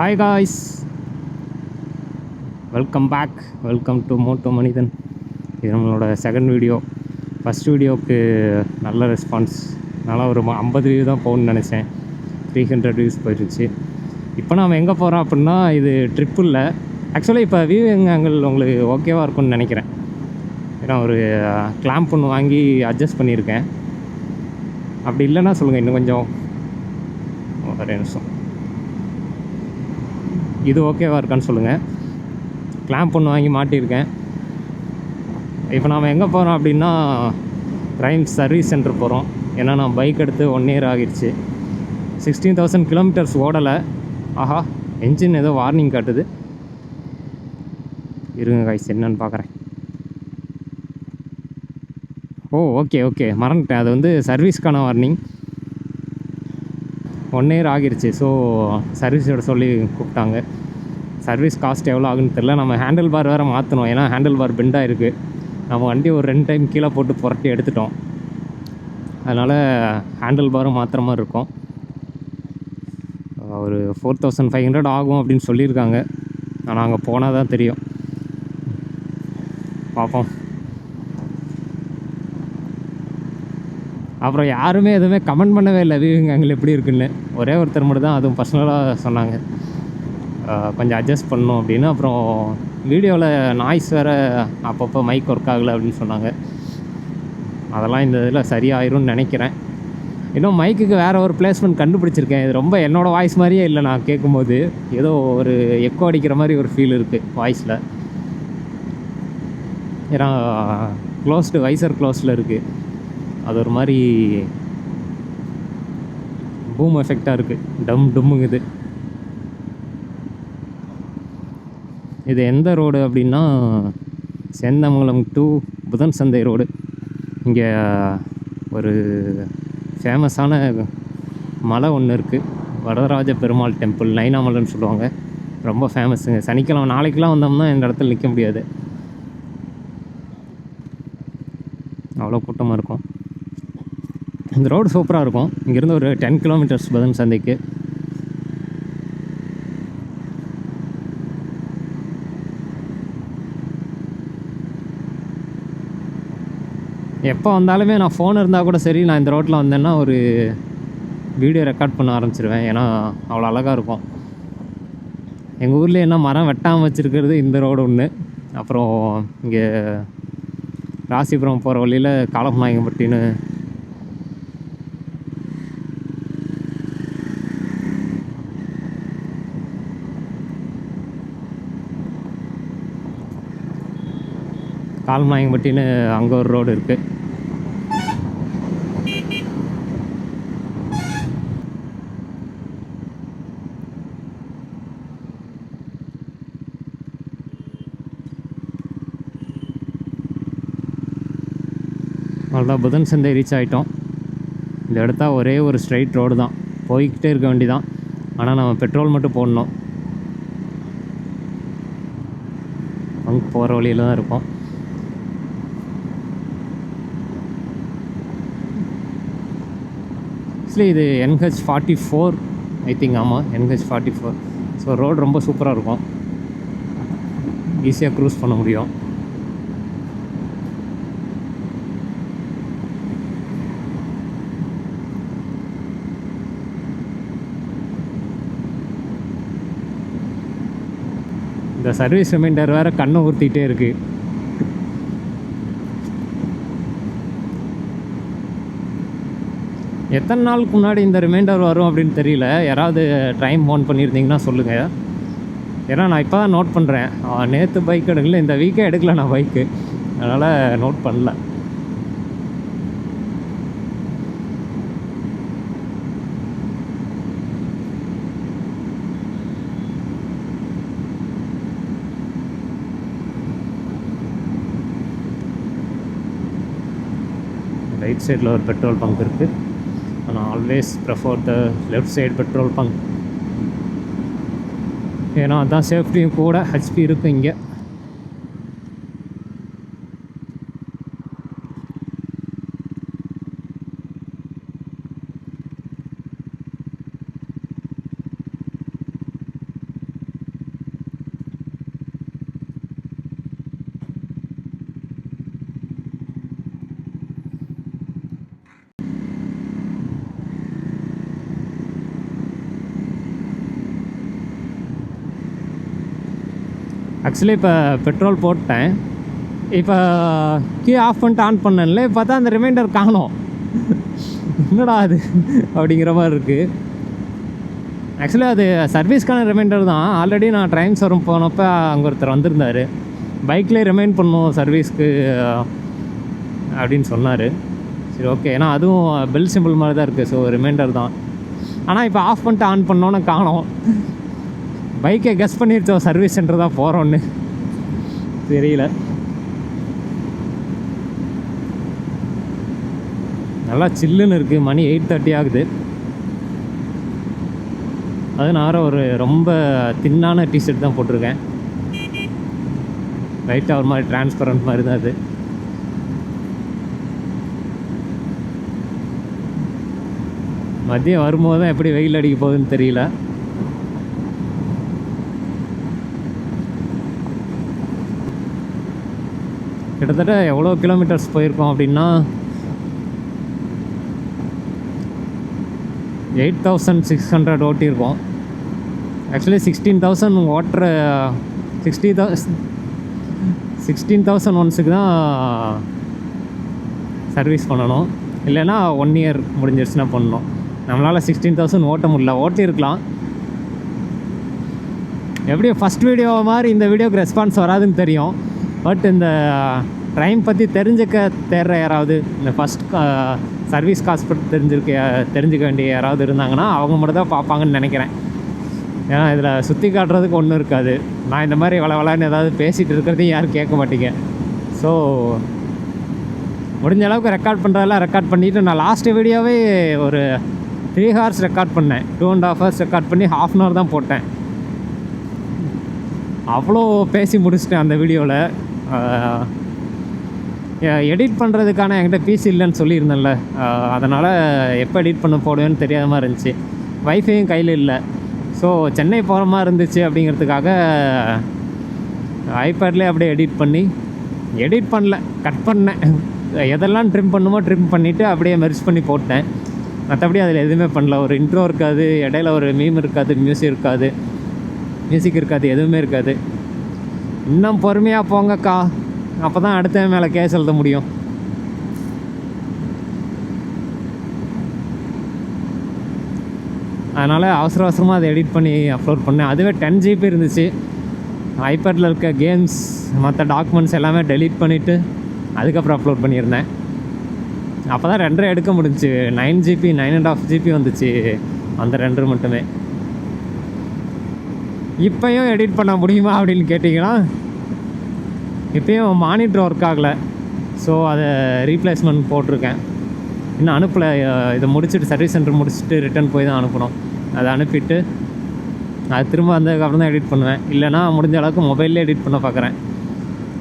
Hi guys, welcome back. Welcome to moto Manithan. இது நம்மளோட second video. First வீடியோவுக்கு நல்ல ரெஸ்பான்ஸ், நல்லா ஒரு 50 வியூ தான் போகணுன்னு நினச்சேன். 300 வியூஸ் போயிடுச்சு. இப்போ நாம் எங்கே போகிறோம் அப்படின்னா, இது ட்ரிப்பு இல்லை. ஆக்சுவலாக இப்போ வியூ ஆங்கிள் உங்களுக்கு ஓகேவாக இருக்கும்னு நினைக்கிறேன். ஏன்னா ஒரு கிளாம்ப் ஒன்று வாங்கி அட்ஜஸ்ட் பண்ணியிருக்கேன். அப்படி இல்லைன்னா சொல்லுங்கள், இன்னும் கொஞ்சம் ஒரு நிமிஷம். இது ஓகேவாக இருக்கான்னு சொல்லுங்கள். கிளாம்ப் ஒன்று வாங்கி மாட்டியிருக்கேன். இப்போ நாம் எங்கே போகிறோம் அப்படின்னா, ரைம் சர்வீஸ் சென்டர் போகிறோம். ஏன்னா நான் பைக் எடுத்து 1 இயர் ஆகிடுச்சு. 16,000 கிலோமீட்டர்ஸ் ஓடலை. ஆஹா, என்ஜின் ஏதோ வார்னிங் காட்டுது. இருங்க காய்ஸ், என்னன்னு பார்க்குறேன். ஓகே மறந்துட்டேன். அது வந்து சர்வீஸ்க்கான வார்னிங். 1 இயர் ஆகிருச்சு. ஸோ சர்வீஸோட சொல்லி கூப்பிட்டாங்க. சர்வீஸ் காஸ்ட் எவ்வளோ ஆகுன்னு தெரில. நம்ம ஹேண்டில் பார் வேறு மாற்றணும். ஏன்னா ஹேண்டில் பார் பெண்டாக இருக்குது. நம்ம வண்டி ஒரு 2 டைம் கீழே போட்டு புரட்டி எடுத்துட்டோம். அதனால் ஹேண்டில் பாரும் மாற்றுற மாதிரி இருக்கும். ஒரு 4,500 ஆகும் அப்படின்னு சொல்லியிருக்காங்க. ஆனால் அங்கே போனால் தான் தெரியும். பார்ப்போம். அப்புறம் யாருமே எதுவுமே கமெண்ட் பண்ணவே இல்லை வியூவிங் ஆங்கிள் எப்படி இருக்குன்னு. ஒரே ஒருத்தர் மட்டும் தான், அதுவும் பர்சனலாக சொன்னாங்க கொஞ்சம் அட்ஜஸ்ட் பண்ணணும் அப்படின்னு. அப்புறம் வீடியோவில் நாய்ஸ் வேறு அப்பப்போ மைக் ஒர்க் ஆகலை அப்படின்னு சொன்னாங்க. அதெல்லாம் இந்த இதில் சரியாயிரும்னு நினைக்கிறேன். இன்னும் மைக்குக்கு வேறு ஒரு பிளேஸ்மெண்ட் கண்டுபிடிச்சிருக்கேன். இது ரொம்ப என்னோடய வாய்ஸ் மாதிரியே இல்லை. நான் கேட்கும்போது ஏதோ ஒரு எக்கோ அடிக்கிற மாதிரி ஒரு ஃபீல் இருக்குது வாய்ஸில். ஏன்னா க்ளோஸ்டு, வைசர் க்ளோஸில் இருக்குது. அது ஒரு மாதிரி பூம் எஃபெக்டாக இருக்குது. டும்முங்குது. இது எந்த ரோடு அப்படின்னா, சேந்தமங்கலம் டு புதன் சந்தை ரோடு. இங்கே ஒரு ஃபேமஸான மலை ஒன்று இருக்குது, வரதராஜ பெருமாள் டெம்பிள், நைனாமலைன்னு சொல்லுவாங்க. ரொம்ப ஃபேமஸுங்க. சனிக்கிழமை நாளைக்கெலாம் வந்தோம்னா இந்த இடத்துல நிற்க முடியாது, அவ்வளோ கூட்டமாக இருக்கும். இந்த ரோடு சூப்பராக இருக்கும். இங்கேருந்து ஒரு 10 கிலோமீட்டர்ஸ் புதன் சந்தைக்கு. எப்போ வந்தாலுமே நான் ஃபோன் இருந்தால் கூட சரி, நான் இந்த ரோட்டில் வந்தேன்னா ஒரு வீடியோ ரெக்கார்ட் பண்ண ஆரம்பிச்சிருவேன். ஏன்னா அவ்வளோ அழகாக இருக்கும். எங்கள் ஊரில் என்ன மரம் வெட்டாமல் வச்சுருக்கிறது இந்த ரோடு ஒன்று. அப்புறம் இங்கே ராசிபுரம் போகிற வழியில் காலப்பநாயகம்பட்டின்னு அங்கே ஒரு ரோடு இருக்குது. அவ்வளோதான், புதன் சந்தை ரீச் ஆகிட்டோம். இந்த இடத்த ஒரே ஒரு ஸ்ட்ரைட் ரோடு தான், போய்கிட்டே இருக்க வேண்டிதான். ஆனால் நம்ம பெட்ரோல் மட்டும் போடணும். அங்கே போகிற வழியில் தான் இருக்கும். ஆக்சுவலி இது NH44 ஐ திங்க். ஆமாம், NH44. ஸோ ரோடு ரொம்ப சூப்பராக இருக்கும். ஈஸியாக க்ரூஸ் பண்ண முடியும். இந்த சர்வீஸ் ரிமைண்டர் வேறு கண்ணை ஊற்றிக்கிட்டே இருக்குது. எத்தனை நாளுக்கு முன்னாடி இந்த ரிமைண்டர் வரும் அப்படின்னு தெரியல. யாராவது டைம் ஃபோன் பண்ணியிருந்தீங்கன்னா சொல்லுங்கள். ஏன்னா நான் இப்போ தான் நோட் பண்ணுறேன். நேற்று பைக் எடுக்கல, இந்த வீக்கே எடுக்கல நான் பைக்கு, அதனால் நோட் பண்ணல. ரைட் சைடில் ஒரு பெட்ரோல் பங்க் இருக்குது. ஆனால் always prefer the left side petrol bunk. ஏன்னா அதுதான் சேஃப்டியும் கூட. ஹெச்பி இருக்குது இங்கே. ஆக்சுவலி இப்போ பெட்ரோல் போட்டேன். இப்போ கீ ஆஃப் பண்ணிட்டு ஆன் பண்ணல, பார்த்தா அந்த ரிமைண்டர் காணோம். என்னடா அது அப்படிங்கிற மாதிரி இருக்குது. ஆக்சுவலி அது சர்வீஸ்க்கான ரிமைண்டர் தான். ஆல்ரெடி நான் ட்ரைன்ஸ் வரும் போனப்போ அங்கே ஒருத்தர் வந்திருந்தார். பைக்லேயே ரிமைண்ட் பண்ணும் சர்வீஸ்க்கு அப்படின்னு சொன்னார். சரி ஓகே, ஏன்னா அதுவும் பெல் சிம்பிள் மாதிரி தான் இருக்குது. ஸோ ரிமைண்டர் தான். ஆனால் இப்போ ஆஃப் பண்ணிட்டு ஆன் பண்ணோன்னு காணோம். பைக்கை கெஸ் பண்ணிருச்சோம் சர்வீஸ் சென்டர் தான் போகிறோன்னு. தெரியல. நல்லா சில்லுன்னு இருக்குது. மணி 8:30 ஆகுது. அதனால ஒரு ரொம்ப தின்னான டிஷர்ட் தான் போட்டிருக்கேன். லைட்டாக ஒரு மாதிரி டிரான்ஸ்பரண்ட் மாதிரி தான் அது. மதியம் வரும்போது தான் எப்படி வெயில் அடிக்க போகுதுன்னு தெரியல. கிட்டத்தட்ட எவ்வளோ கிலோமீட்டர்ஸ் போயிருக்கோம் அப்படின்னா 8,600 ஓட்டியிருக்கோம். ஆக்சுவலி 16,000 ஓட்டுற 16,000 ஒன்ஸுக்கு தான் சர்வீஸ் பண்ணணும். இல்லைன்னா 1 இயர் முடிஞ்சிருச்சுன்னா பண்ணணும். நம்மளால் 16,000 ஓட்ட முடியல. ஓட்டியிருக்கலாம். எப்படியும் ஃபஸ்ட் வீடியோ மாதிரி இந்த வீடியோக்கு ரெஸ்பான்ஸ் வராதுன்னு தெரியும். பட் இந்த ட்ரைன் பற்றி தெரிஞ்சுக்க தேடுற யாராவது, இந்த ஃபஸ்ட் சர்வீஸ் காசு பற்றி தெரிஞ்சுக்க வேண்டிய யாராவது இருந்தாங்கன்னா அவங்க மட்டும் தான் பார்ப்பாங்கன்னு நினைக்கிறேன். ஏன்னா இதில் சுற்றி காட்டுறதுக்கு ஒன்றும் இருக்காது. நான் இந்த மாதிரி வளவலான்னு ஏதாவது பேசிகிட்டு இருக்கிறதையும் யாரும் கேட்க மாட்டீங்க. ஸோ முடிஞ்ச அளவுக்கு ரெக்கார்ட் பண்ணுறதெல்லாம் ரெக்கார்ட் பண்ணிவிட்டு, நான் லாஸ்ட்டு வீடியோவே ஒரு 3 hours ரெக்கார்ட் பண்ணேன். 2.5 hours ரெக்கார்ட் பண்ணி 1/2 hour தான் போட்டேன். அவ்வளோ பேசி முடிச்சிட்டேன் அந்த வீடியோவில். எடிட் பண்ணுறதுக்கான என்கிட்ட பிசி இல்லைன்னு சொல்லியிருந்தேன்ல, அதனால் எப்போ எடிட் பண்ண போடுவேன்னு தெரியாத மாதிரி இருந்துச்சு. வைஃபையும் கையில் இல்லை. ஸோ சென்னை போகிற மாதிரி இருந்துச்சு அப்படிங்கிறதுக்காக ஐபேட்லேயே அப்படியே எடிட் பண்ணல, கட் பண்ணேன். எதெல்லாம் ட்ரிம் பண்ணுமோ ட்ரிம் பண்ணிவிட்டு அப்படியே மெர்ஜ் பண்ணி போட்டேன். மற்றபடி அதில் எதுவுமே பண்ணல. ஒரு இன்ட்ரோ இருக்காது, இடையில ஒரு மீம் இருக்காது, மியூசிக் இருக்காது, எதுவுமே இருக்காது. இன்னும் பொறுமையாக போங்கக்கா, அப்போ தான் அடுத்த மேலே கேஸ் எழுத முடியும். அதனால் அவசரமாக அதை எடிட் பண்ணி அப்லோட் பண்ணேன். அதுவே 10 GB இருந்துச்சு. ஐபேடில் இருக்க கேம்ஸ் மற்ற டாக்குமெண்ட்ஸ் எல்லாமே டெலீட் பண்ணிவிட்டு அதுக்கப்புறம் அப்லோட் பண்ணியிருந்தேன். அப்போ தான் 2.5 எடுக்க முடிஞ்சிச்சு. 9 GB 9.5 GB வந்துச்சு அந்த 2 மட்டுமே. இப்போயும் எடிட் பண்ண முடியுமா அப்படின்னு கேட்டிங்கன்னா, இப்போயும் மானிட்டர் ஒர்க் ஆகலை. ஸோ அதை ரீப்ளேஸ்மெண்ட் போட்டிருக்கேன். இன்னும் அனுப்பலை. இதை முடிச்சுட்டு சர்வீஸ் சென்டர் முடிச்சுட்டு ரிட்டன் போய் தான் அனுப்பணும். அதை அனுப்பிட்டு அது திரும்ப வந்ததுக்கப்புறம் தான் எடிட் பண்ணுவேன். இல்லைனா முடிஞ்ச அளவுக்கு மொபைல்லே எடிட் பண்ண பார்க்குறேன்.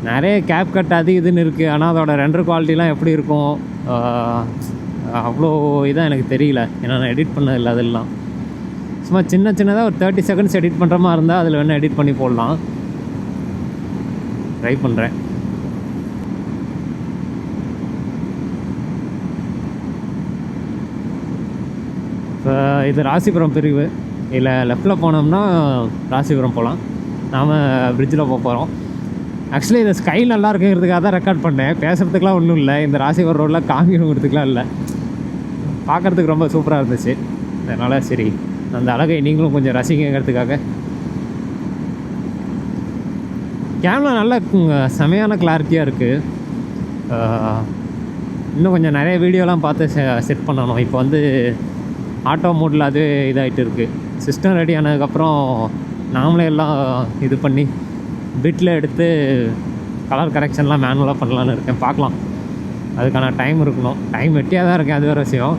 நிறைய கேப் கட் அது இதுன்னு இருக்குது. ஆனால் அதோட ரெண்டர் குவாலிட்டிலாம் எப்படி இருக்கும் அவ்வளோ இதாக எனக்கு தெரியல. ஏன்னா நான் எடிட் பண்ணதில்லை. அதெல்லாம் சும்மா சின்னதாக ஒரு 30 seconds எடிட் பண்ணுற மாதிரி இருந்தால் அதில் வேணால் எடிட் பண்ணி போடலாம். ட்ரை பண்ணுறேன். இப்போ இது ராசிபுரம் பிரிவு. இல்லை லெஃப்டில் போனோம்னா ராசிபுரம் போகலாம். நாம் பிரிட்ஜில் போகிறோம். ஆக்சுவலி இந்த ஸ்கை நல்லா இருக்குங்கிறதுக்காக தான் ரெக்கார்ட் பண்ணேன். பேசுகிறதுக்குலாம் ஒன்றும் இல்லை. இந்த ராசிபுரம் ரோடில் காமிக்கிறதுக்குலாம் இல்லை. பார்க்குறதுக்கு ரொம்ப சூப்பராக இருந்துச்சு. அதனால் சரி, அந்த அழகை நீங்களும் கொஞ்சம் ரசிக்கிறதுக்காக. கேமரா நல்ல செமையான கிளாரிட்டியாக இருக்குது. இன்னும் கொஞ்சம் நிறைய வீடியோலாம் பார்த்து செட் பண்ணணும். இப்போ வந்து ஆட்டோ மோடில் அது இதாகிட்டு இருக்குது. சிஸ்டம் ரெடி ஆனதுக்கப்புறம் நாமளே எல்லாம் இது பண்ணி பிட்டில் எடுத்து கலர் கரெக்ஷன்லாம் மேனுவலாக பண்ணலான்னு இருக்கேன். பார்க்கலாம், அதுக்கான டைம் இருக்கணும். டைம் வெட்டியாக தான் இருக்கேன், அது வேறு விஷயம்.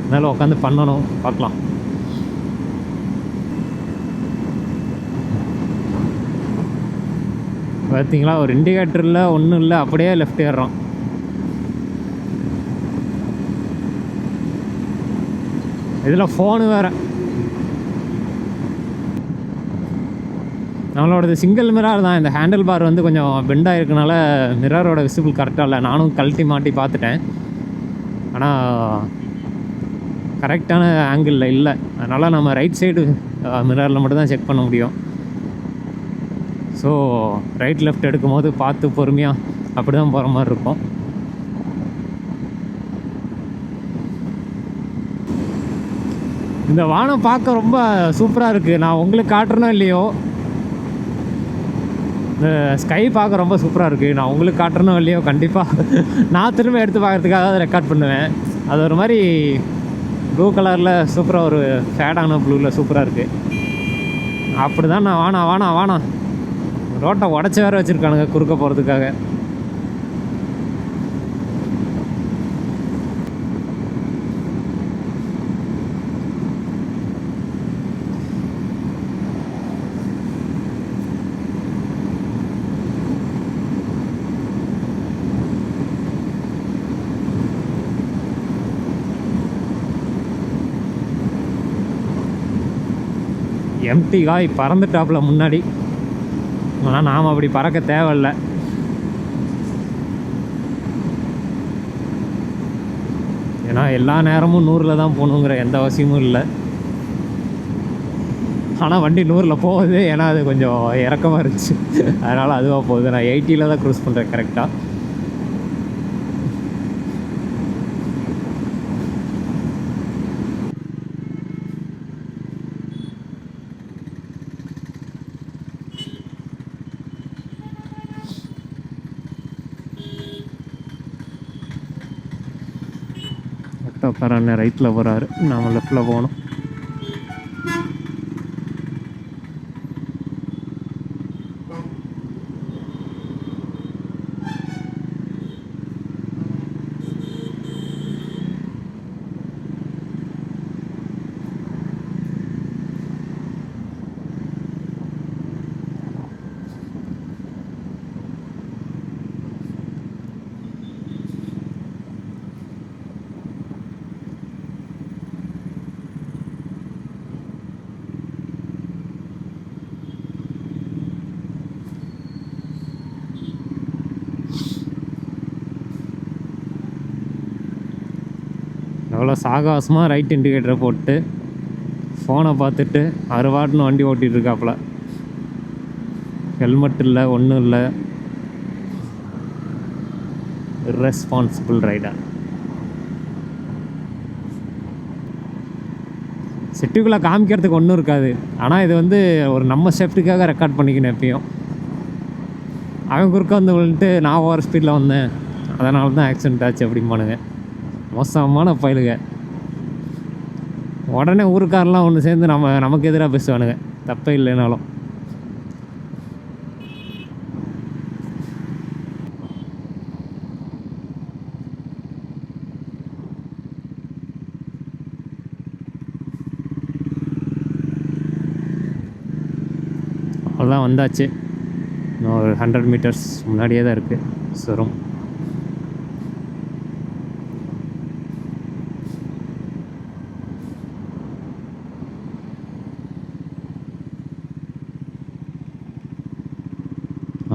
அதனால் உட்காந்து பண்ணணும். பார்க்கலாம். பார்த்தீங்களா, ஒரு இண்டிகேட்டரில் ஒன்றும் இல்லை, அப்படியே லெஃப்ட் ஏறுறோம். இதில் ஃபோனு வேறு. நம்மளோடது சிங்கிள் மிரர் தான். இந்த ஹேண்டில் பார் வந்து கொஞ்சம் பெண்டாக இருக்கனால மிரரோட விசிபிள் கரெக்டாக இல்லை. நானும் கழட்டி மாட்டி பார்த்துட்டேன். ஆனால் கரெக்டான ஆங்கிளில் இல்லை. அதனால் நம்ம ரைட் சைடு மிரரில் மட்டும்தான் செக் பண்ண முடியும். ஸோ ரைட் லெஃப்ட் எடுக்கும் போது பார்த்து பொறுமையாக அப்படி தான் போகிற மாதிரி இருக்கும். இந்த வானம் பார்க்க ரொம்ப சூப்பராக இருக்குது. நான் உங்களுக்கு காட்டுறனோ இல்லையோ, இந்த ஸ்கை பார்க்க ரொம்ப சூப்பராக இருக்குது. நான் உங்களுக்கு காட்டுறனோ இல்லையோ, கண்டிப்பாக நான் திரும்ப எடுத்து பார்க்குறதுக்காக அதை ரெக்கார்ட் பண்ணுவேன். அது ஒரு மாதிரி ப்ளூ கலரில் சூப்பராக, ஒரு ஃபேடான ப்ளூவில் சூப்பராக இருக்குது. அப்படி தான் நான் வானா ரோட்டை உடச்சி வேறு வச்சுருக்கானுங்க குறுக்க போகிறதுக்காக. எம்டி காய் பறந்துட்டாப்புல முன்னாடி. ஆனால் நாம் அப்படி பறக்க தேவையில்லை. ஏன்னா எல்லா நேரமும் 100 தான் போகணுங்கிற எந்த அவசியமும் இல்லை. ஆனால் வண்டி 100 போகுது, ஏன்னா அது கொஞ்சம் இறக்கமாக இருந்துச்சு, அதனால் அதுவாக போகுது. நான் 80 தான் க்ரூஸ் பண்ணுறேன் கரெக்டாக. ஆட்டோக்காரன் ரைட்டில் போகிறாரு, நாம் லெஃப்டில் போகணும். எவ்வளோ சாகசமாக ரைட் இண்டிகேட்டரை போட்டு ஃபோனை பார்த்துட்டு அறுவாட்டுன்னு வண்டி ஓட்டிகிட்டு இருக்காப்புல. ஹெல்மெட் இல்லை, ஒன்றும் இல்லை. Irresponsible rider. சிட்டிக்குள்ளே காமிக்கிறதுக்கு ஒன்றும் இருக்காது, ஆனால் இது வந்து ஒரு நம்ம சேஃப்டிக்காக ரெக்கார்ட் பண்ணிக்கணும் எப்பயும். அவன் குறுக்க வந்து விழுந்துட்டு நான் ஓவர் ஸ்பீடில் வந்தேன், அதனால தான் ஆக்சிடென்ட் ஆச்சு அப்படிம்பானுங்க. மோசமான பயலுங்க. உடனே ஊருக்காரெலாம் ஒன்று சேர்ந்து நமக்கு எதிராக பேசுவானுங்க, தப்பே இல்லைனாலும். அவ்வளோதான், வந்தாச்சு. இன்னும் ஒரு 100 மீட்டர்ஸ் முன்னாடியே தான் இருக்குது சுரம்.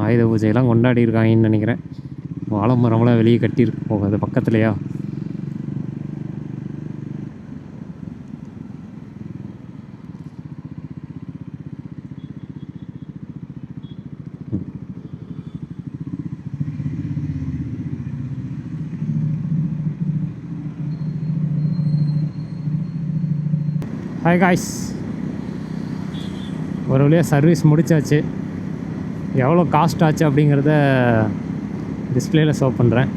ஆயுத பூஜையெல்லாம் கொண்டாடி இருக்காங்கன்னு நினைக்கிறேன். வாழை மரம்லாம் வெளியே கட்டியிருக்கு போகாது பக்கத்துலையா. ஹாய் காய்ஸ், ஒரு வழியாக சர்வீஸ் முடிச்சாச்சு. எவ்வளோ காஸ்ட் ஆச்சு அப்படிங்கிறத டிஸ்பிளேயில் ஷோ பண்ணுறேன்,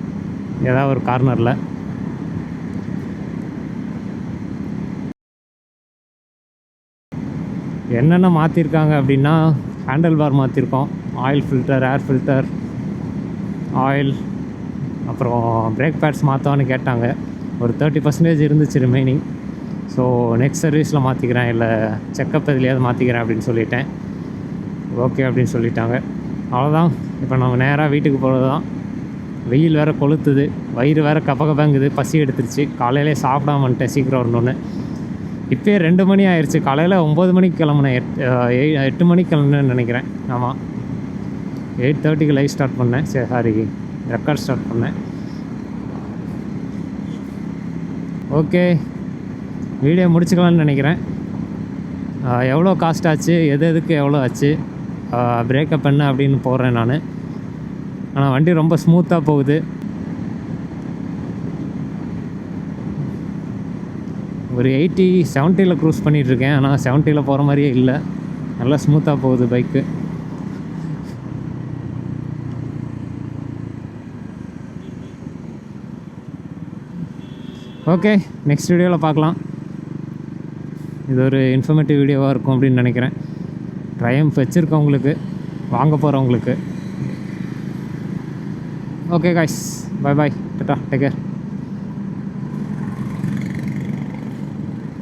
ஏதாவது ஒரு கார்னரில். என்னென்ன மாற்றிருக்காங்க அப்படின்னா, ஹேண்டில் பார் மாற்றிருக்கோம், oil filter, air filter, oil, அப்புறம் பிரேக் பேட்ஸ் மாற்றவான்னு கேட்டாங்க. ஒரு 30% இருந்துச்சு ரிமைனிங். ஸோ நெக்ஸ்ட் சர்வீஸில் மாற்றிக்கிறேன், இல்லை செக்கப் எதுலையாவது மாற்றிக்கிறேன் அப்படின்னு சொல்லிட்டேன். ஓகே அப்படின்னு சொல்லிட்டாங்க. அவ்வளோதான். இப்போ நம்ம நேராக வீட்டுக்கு போகிறது தான். வெயில் வேறு கொளுத்துது, வயிறு வேறு கப்பகப்பாங்குது, பசி எடுத்துருச்சு. காலையிலே சாப்பிடாம வந்துட்டேன் சீக்கிரம் வரணுன்னு. இப்போயே 2 மணி ஆயிடுச்சு. காலையில் 9 மணிக்கு கிளம்புனேன், 8 மணிக்கு கிளம்புனேன்னு நினைக்கிறேன். ஆமாம், 8:30க்கு லைவ் ஸ்டார்ட் பண்ணேன். சரி, சாரி, ரெக்கார்ட் ஸ்டார்ட் பண்ணேன். ஓகே, வீடியோ முடிச்சுக்கலான்னு நினைக்கிறேன். எவ்வளோ காஸ்ட் ஆச்சு, எதுக்கு எவ்வளோ ஆச்சு, பிரேக்கப் என்ன அப்படின்னு போடுறேன் நான். ஆனால் வண்டி ரொம்ப ஸ்மூத்தாக போகுது. ஒரு 70 க்ரூஸ் பண்ணிகிட்ருக்கேன். ஆனால் 70 போகிற மாதிரியே இல்லை. நல்லா ஸ்மூத்தாக போகுது பைக்கு. ஓகே, நெக்ஸ்ட் வீடியோவில் பார்க்கலாம். இது ஒரு இன்ஃபர்மேட்டிவ் வீடியோவாக இருக்கும் அப்படின்னு நினைக்கிறேன். ட்ரையம்ஃப் வச்சுருக்கவங்களுக்கு, வாங்க போகிறவங்களுக்கு. Okay guys, bye bye, Tata, take care.